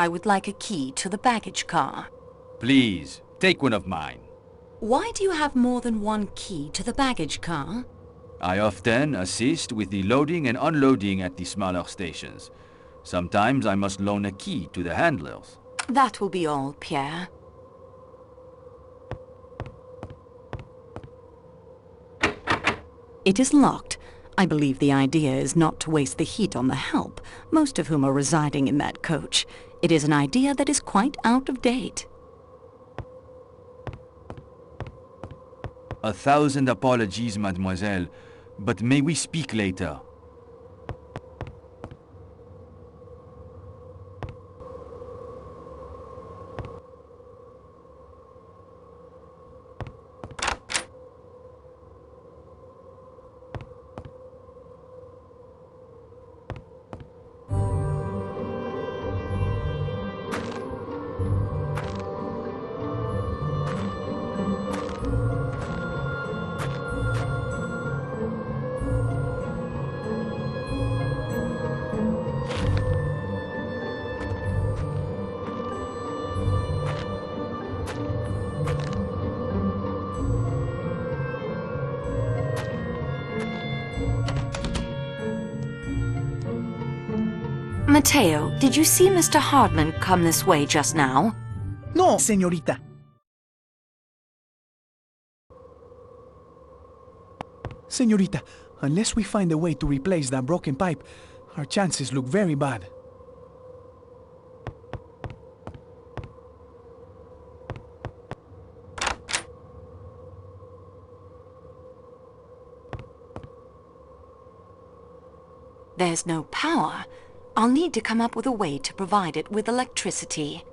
I would like a key to the baggage car. Please, take one of mine. Why do you have more than one key to the baggage car? I often assist with the loading and unloading at the smaller stations. Sometimes I must loan a key to the handlers. That will be all, Pierre. It is locked. I believe the idea is not to waste the heat on the help, most of whom are residing in that coach. It is an idea that is quite out of date. 1,000 apologies, mademoiselle, but may we speak later? Matteo, did you see Mr. Hardman come this way just now? No, señorita. Señorita, unless we find a way to replace that broken pipe, our chances look very bad. There's no power. I'll need to come up with a way to provide it with electricity.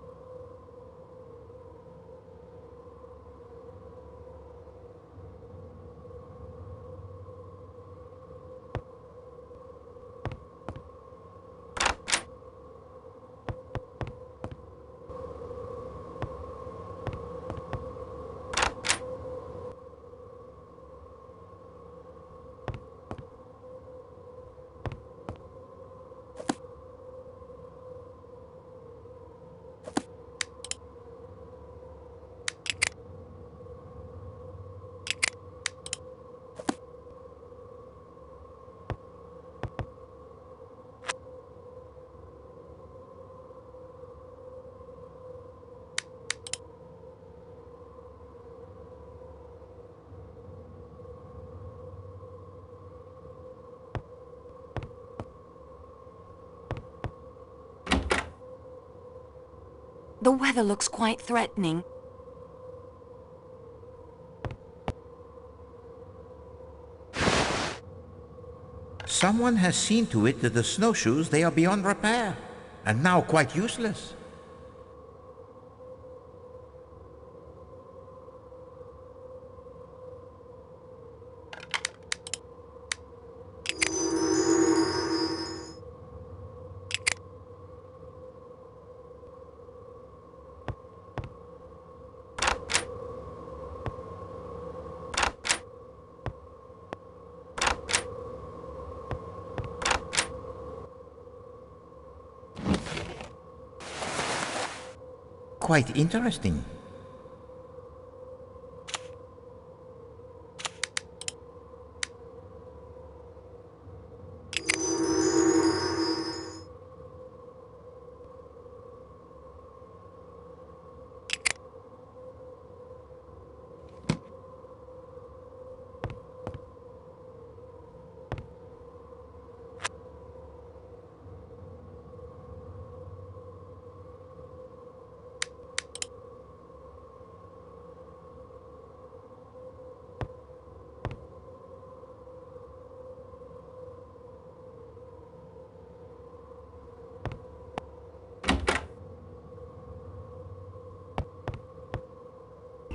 The weather looks quite threatening. Someone has seen to it that the snowshoes, they are beyond repair, and now quite useless. Quite interesting.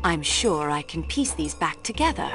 I'm sure I can piece these back together.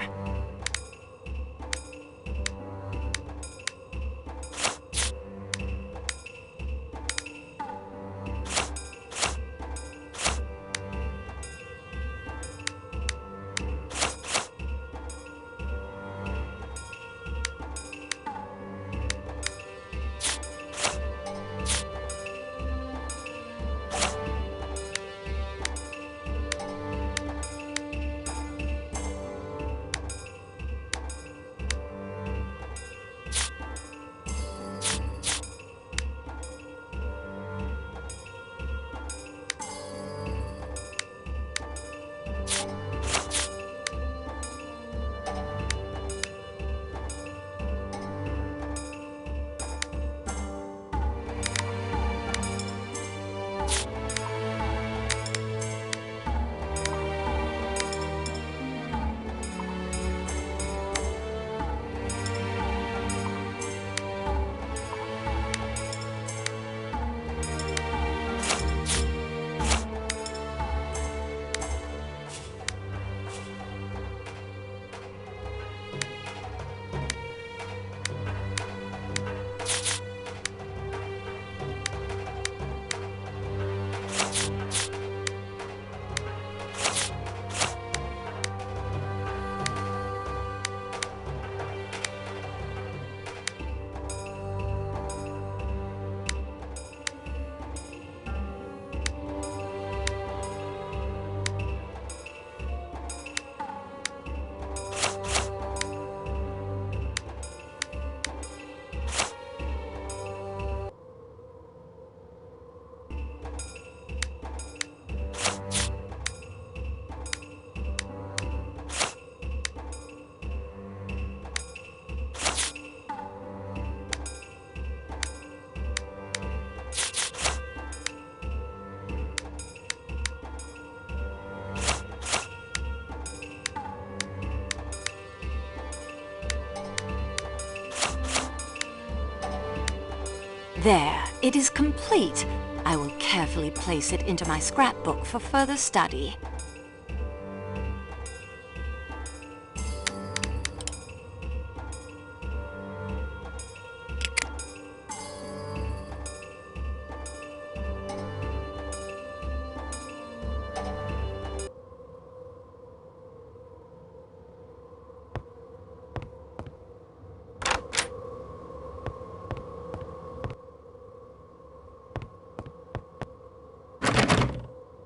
There, it is complete. I will carefully place it into my scrapbook for further study.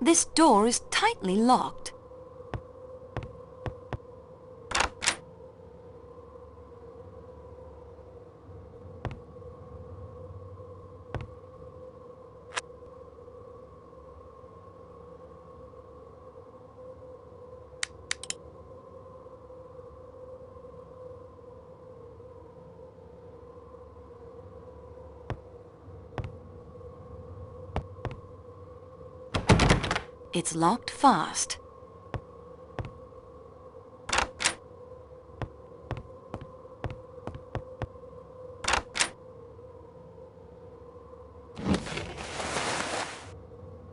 This door is tightly locked. It's locked fast.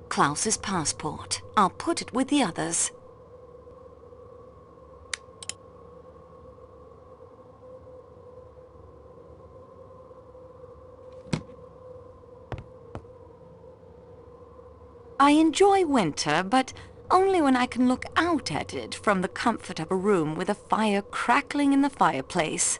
Klaus's passport. I'll put it with the others. I enjoy winter, but only when I can look out at it from the comfort of a room with a fire crackling in the fireplace.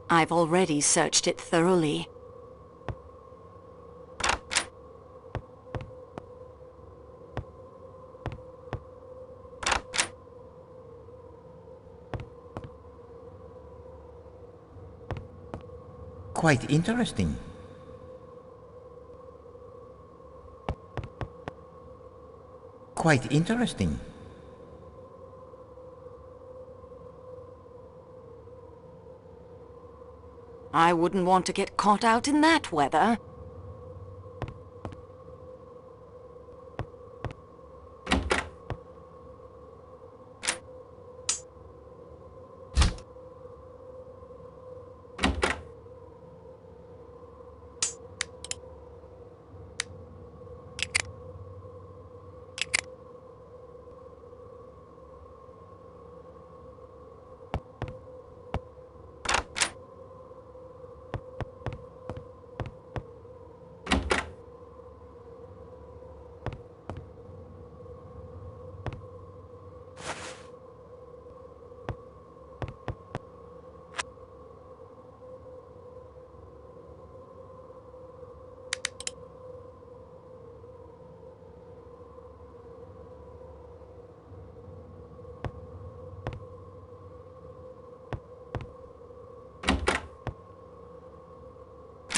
I've already searched it thoroughly. Quite interesting. Quite interesting. I wouldn't want to get caught out in that weather.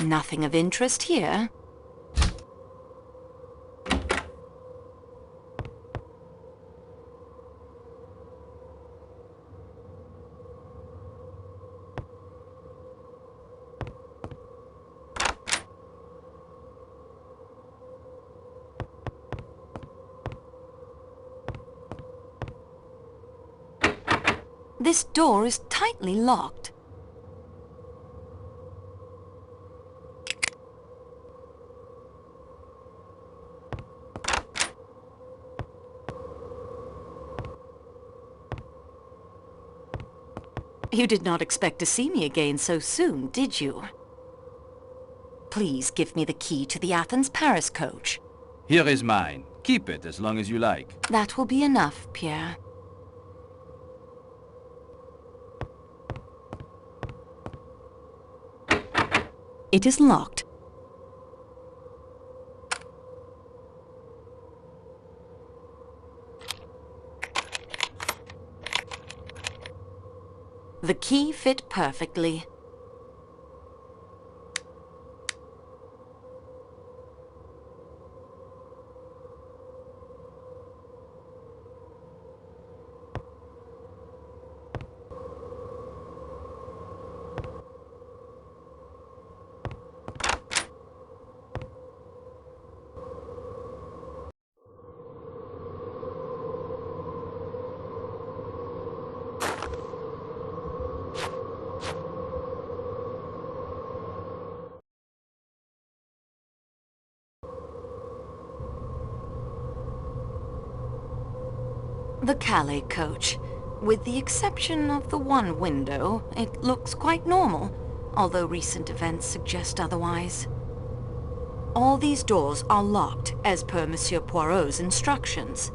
Nothing of interest here. This door is tightly locked. You did not expect to see me again so soon, did you? Please give me the key to the Athens-Paris coach. Here is mine. Keep it as long as you like. That will be enough, Pierre. It is locked. The key fit perfectly. The Calais coach. With the exception of the one window, it looks quite normal, although recent events suggest otherwise. All these doors are locked, as per Monsieur Poirot's instructions.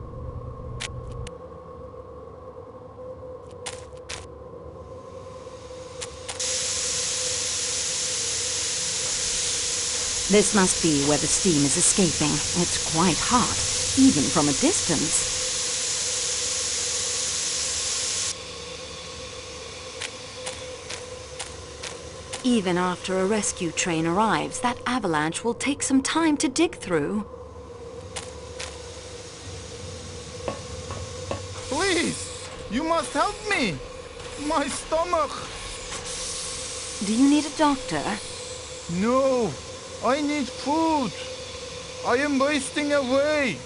This must be where the steam is escaping. It's quite hot, even from a distance. Even after a rescue train arrives, that avalanche will take some time to dig through. Please! You must help me! My stomach! Do you need a doctor? No! I need food! I am wasting away!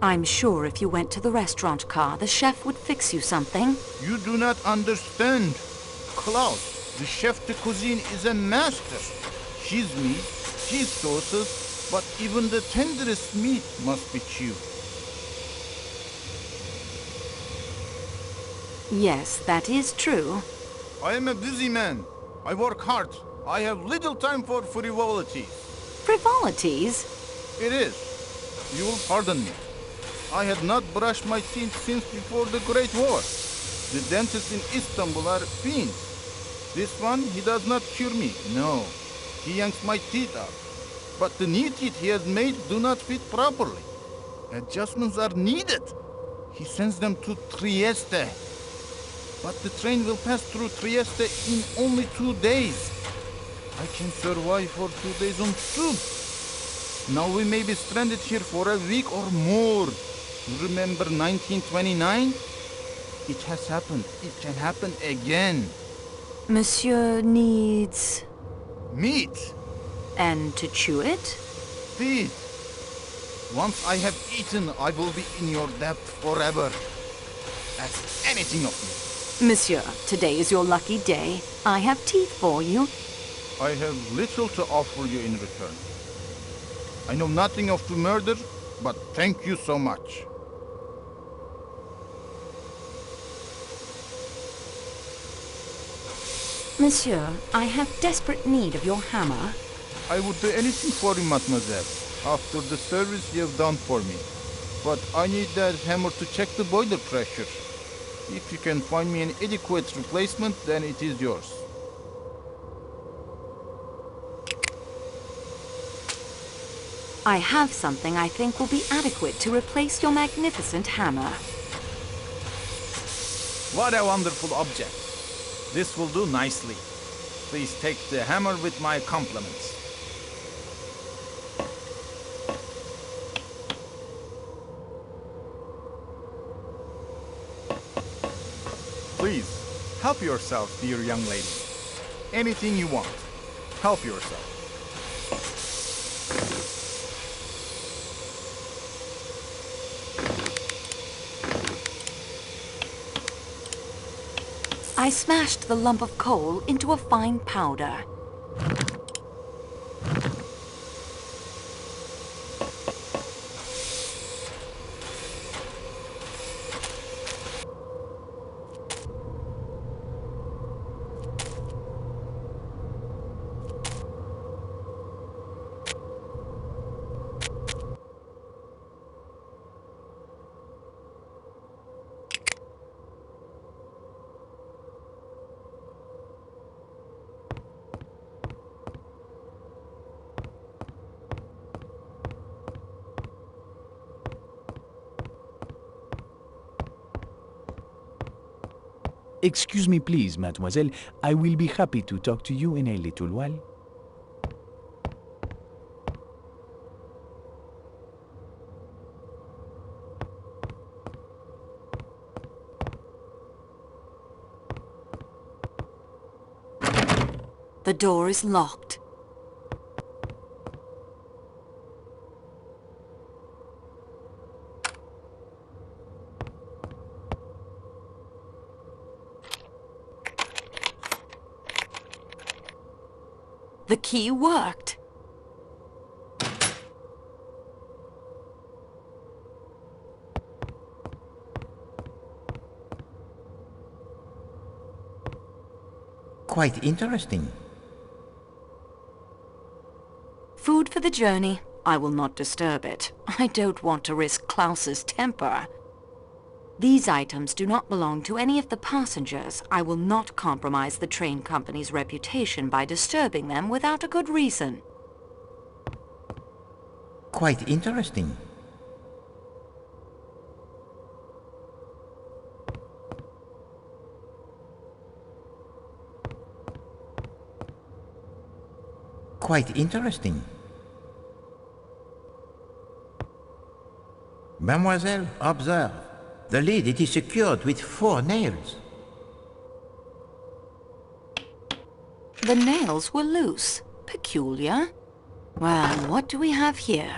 I'm sure if you went to the restaurant car, the chef would fix you something. You do not understand. Klaus, the chef de cuisine, is a master. Cheese meat, cheese sauces, but even the tenderest meat must be chewed. Yes, that is true. I am a busy man. I work hard. I have little time for frivolities. Frivolities? It is. You will pardon me. I had not brushed my teeth since before the Great War. The dentists in Istanbul are fiends. This one, he does not cure me. No, he yanks my teeth out. But the new teeth he has made do not fit properly. Adjustments are needed. He sends them to Trieste. But the train will pass through Trieste in only 2 days. I can survive for 2 days on soup. Now we may be stranded here for a week or more. Remember 1929? It has happened. It can happen again. Monsieur needs... Meat. And to chew it? Feed. Once I have eaten, I will be in your debt forever. Ask anything of me. Monsieur, today is your lucky day. I have teeth for you. I have little to offer you in return. I know nothing of the murder, but thank you so much. Monsieur, I have desperate need of your hammer. I would do anything for you, mademoiselle, after the service you have done for me. But I need that hammer to check the boiler pressure. If you can find me an adequate replacement, then it is yours. I have something I think will be adequate to replace your magnificent hammer. What a wonderful object. This will do nicely. Please take the hammer with my compliments. Please, help yourself, dear young lady. Anything you want. Help yourself. I smashed the lump of coal into a fine powder. Excuse me, please, mademoiselle. I will be happy to talk to you in a little while. The door is locked. The key worked. Quite interesting. Food for the journey. I will not disturb it. I don't want to risk Klaus's temper. These items do not belong to any of the passengers. I will not compromise the train company's reputation by disturbing them without a good reason. Quite interesting. Quite interesting. Mademoiselle, observe. The lid, it is secured with 4 nails. The nails were loose. Peculiar. Well, what do we have here?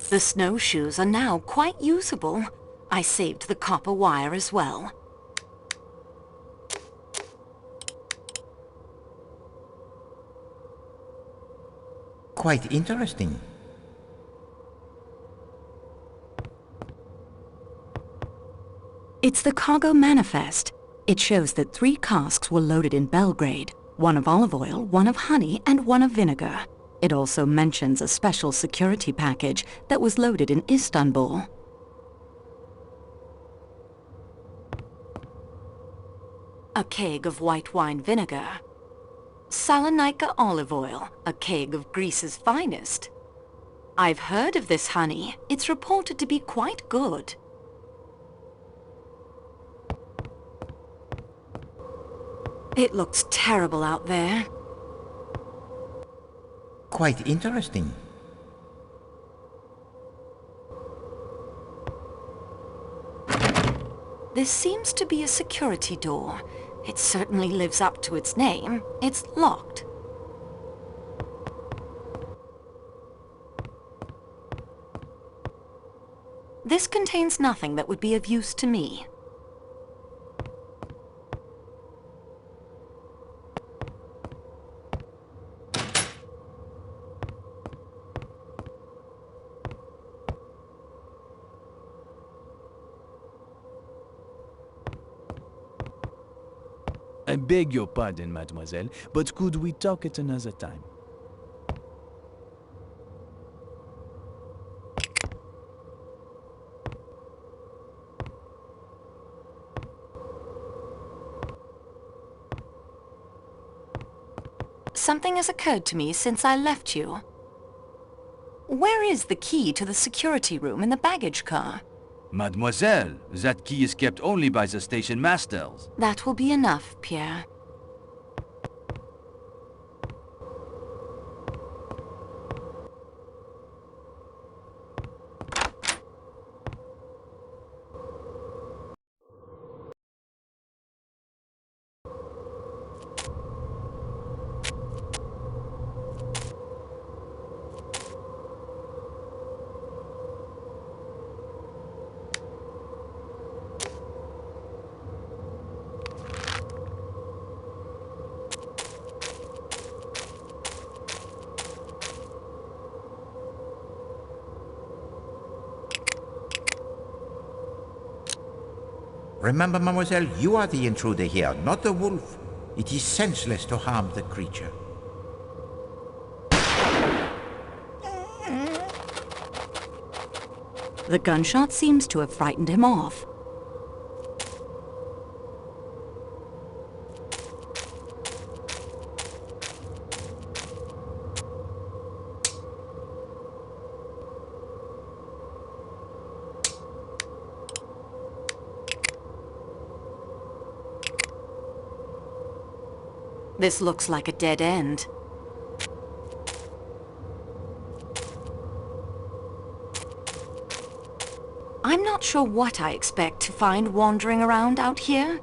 The snowshoes are now quite usable. I saved the copper wire as well. Quite interesting. It's the cargo manifest. It shows that 3 casks were loaded in Belgrade, 1 of olive oil, 1 of honey, and 1 of vinegar. It also mentions a special security package that was loaded in Istanbul. A keg of white wine vinegar. Salonika olive oil, a keg of Greece's finest. I've heard of this honey. It's reported to be quite good. It looks terrible out there. Quite interesting. This seems to be a security door. It certainly lives up to its name. It's locked. This contains nothing that would be of use to me. I beg your pardon, mademoiselle, but could we talk at another time? Something has occurred to me since I left you. Where is the key to the security room in the baggage car? Mademoiselle, that key is kept only by the station masters. That will be enough, Pierre. Remember, mademoiselle, you are the intruder here, not the wolf. It is senseless to harm the creature. The gunshot seems to have frightened him off. This looks like a dead end. I'm not sure what I expect to find wandering around out here.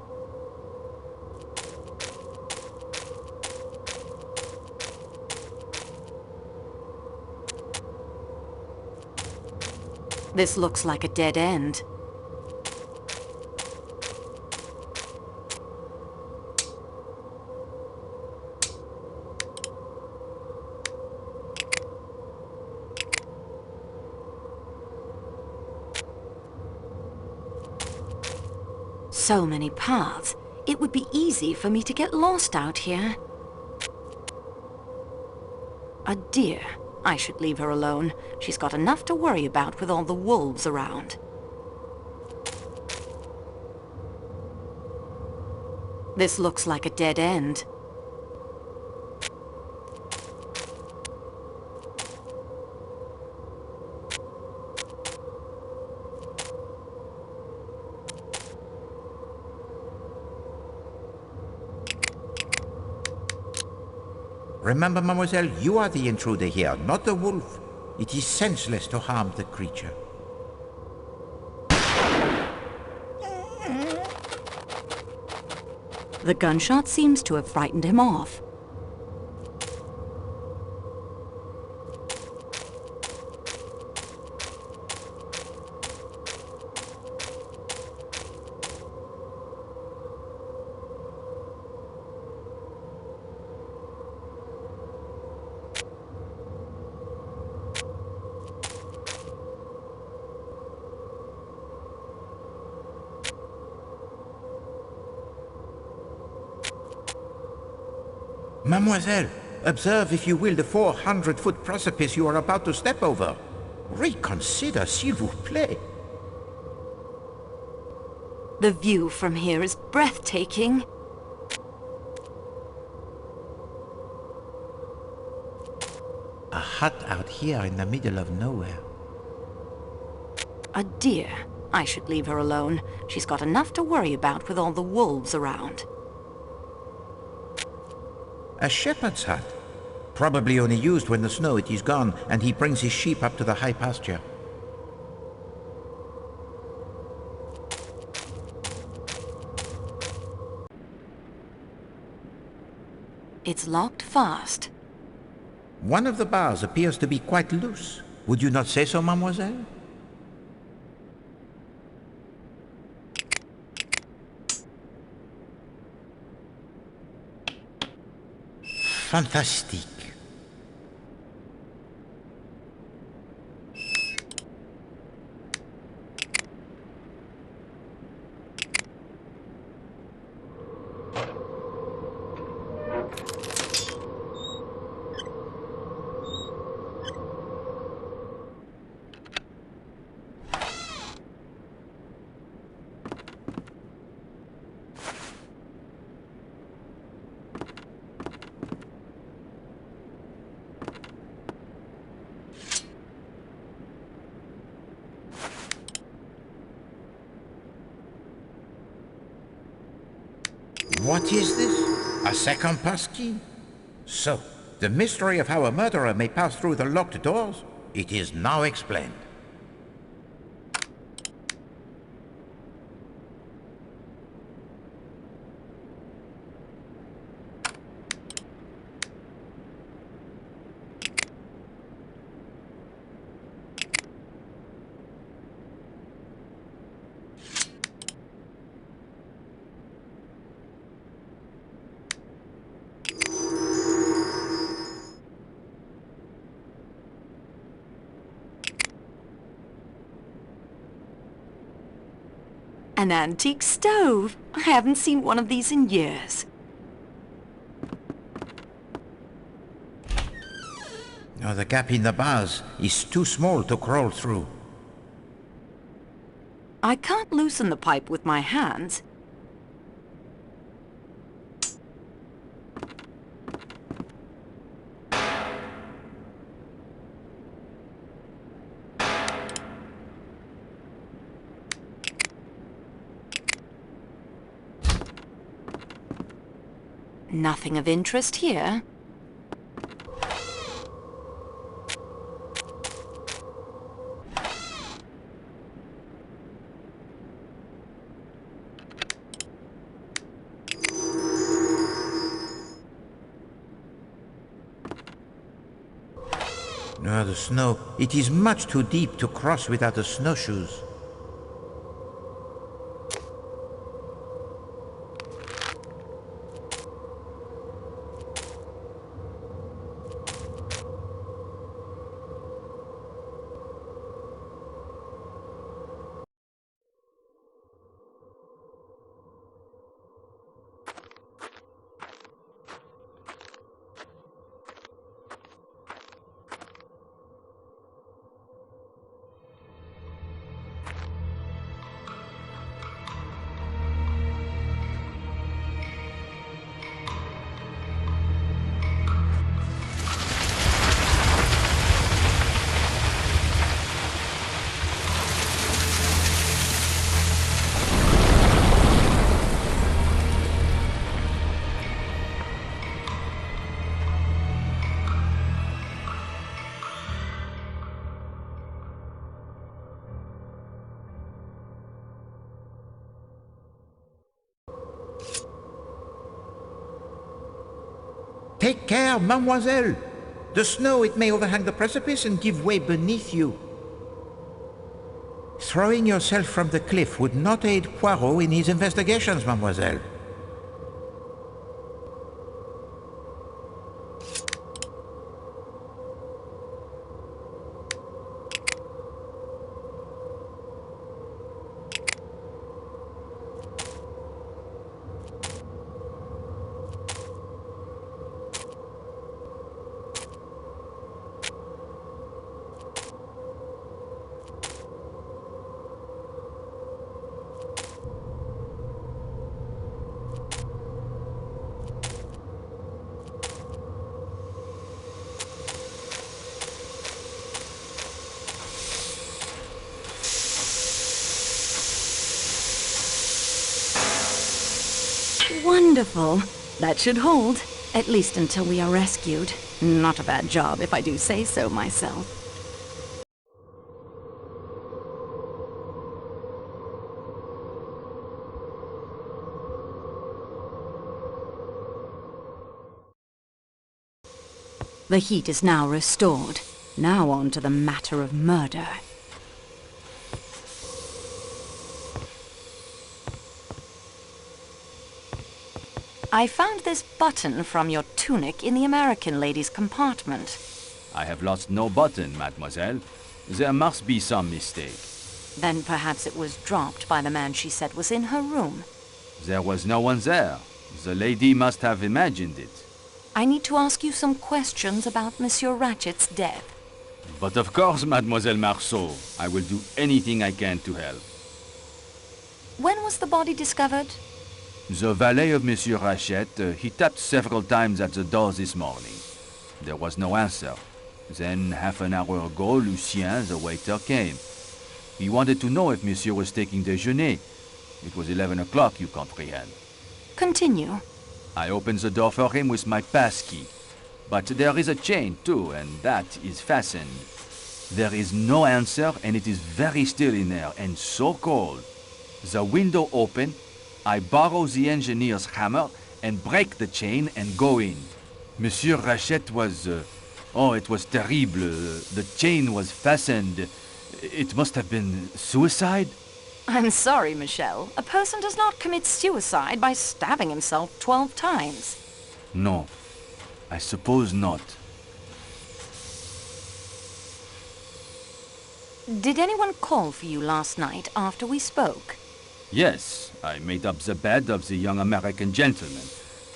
This looks like a dead end. So many paths. It would be easy for me to get lost out here. A deer. I should leave her alone. She's got enough to worry about with all the wolves around. This looks like a dead end. Remember, mademoiselle, you are the intruder here, not the wolf. It is senseless to harm the creature. The gunshot seems to have frightened him off. Mademoiselle, observe, if you will, the 400-foot precipice you are about to step over. Reconsider, s'il vous plaît. The view from here is breathtaking. A hut out here in the middle of nowhere. A deer. I should leave her alone. She's got enough to worry about with all the wolves around. A shepherd's hut. Probably only used when the snow it is gone and he brings his sheep up to the high pasture. It's locked fast. One of the bars appears to be quite loose. Would you not say so, mademoiselle? Fantastique. What is this? A second passkey? So, the mystery of how a murderer may pass through the locked doors? It is now explained. An antique stove. I haven't seen one of these in years. Now the gap in the bars is too small to crawl through. I can't loosen the pipe with my hands. Nothing of interest here. No, the snow, it is much too deep to cross without the snowshoes. Take care, mademoiselle! The snow, it may overhang the precipice and give way beneath you. Throwing yourself from the cliff would not aid Poirot in his investigations, mademoiselle. Wonderful. That should hold, at least until we are rescued. Not a bad job, if I do say so myself. The heat is now restored. Now on to the matter of murder. I found this button from your tunic in the American lady's compartment. I have lost no button, mademoiselle. There must be some mistake. Then perhaps it was dropped by the man she said was in her room. There was no one there. The lady must have imagined it. I need to ask you some questions about Monsieur Ratchet's death. But of course, Mademoiselle Marceau, I will do anything I can to help. When was the body discovered? The valet of Monsieur Rachet, he tapped several times at the door this morning. There was no answer. Then, half an hour ago, Lucien, the waiter, came. He wanted to know if Monsieur was taking déjeuner. It was 11 o'clock, you comprehend. Continue. I opened the door for him with my pass key. But there is a chain, too, and that is fastened. There is no answer, and it is very still in there, and so cold. The window open. I borrow the engineer's hammer and break the chain and go in. Monsieur Rachet was... oh, it was terrible. The chain was fastened. It must have been suicide? I'm sorry, Michel. A person does not commit suicide by stabbing himself 12 times. No, I suppose not. Did anyone call for you last night after we spoke? Yes, I made up the bed of the young American gentleman,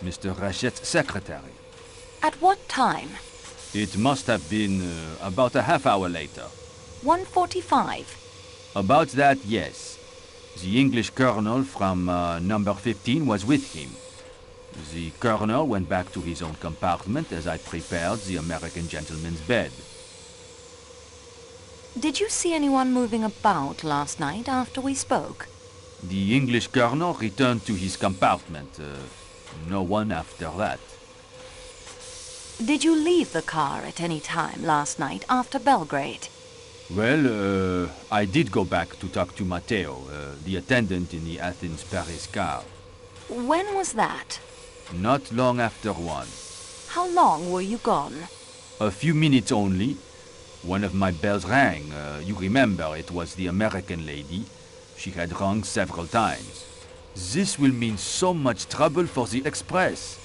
Mr. Rachet's secretary. At what time? It must have been about a half hour later. 1:45. About that, yes. The English colonel from number 15 was with him. The colonel went back to his own compartment as I prepared the American gentleman's bed. Did you see anyone moving about last night after we spoke? The English colonel returned to his compartment. No one after that. Did you leave the car at any time last night after Belgrade? Well, I did go back to talk to Matteo, the attendant in the Athens-Paris car. When was that? Not long after 1. How long were you gone? A few minutes only. One of my bells rang. You remember, it was the American lady. She had rung several times. This will mean so much trouble for the Express.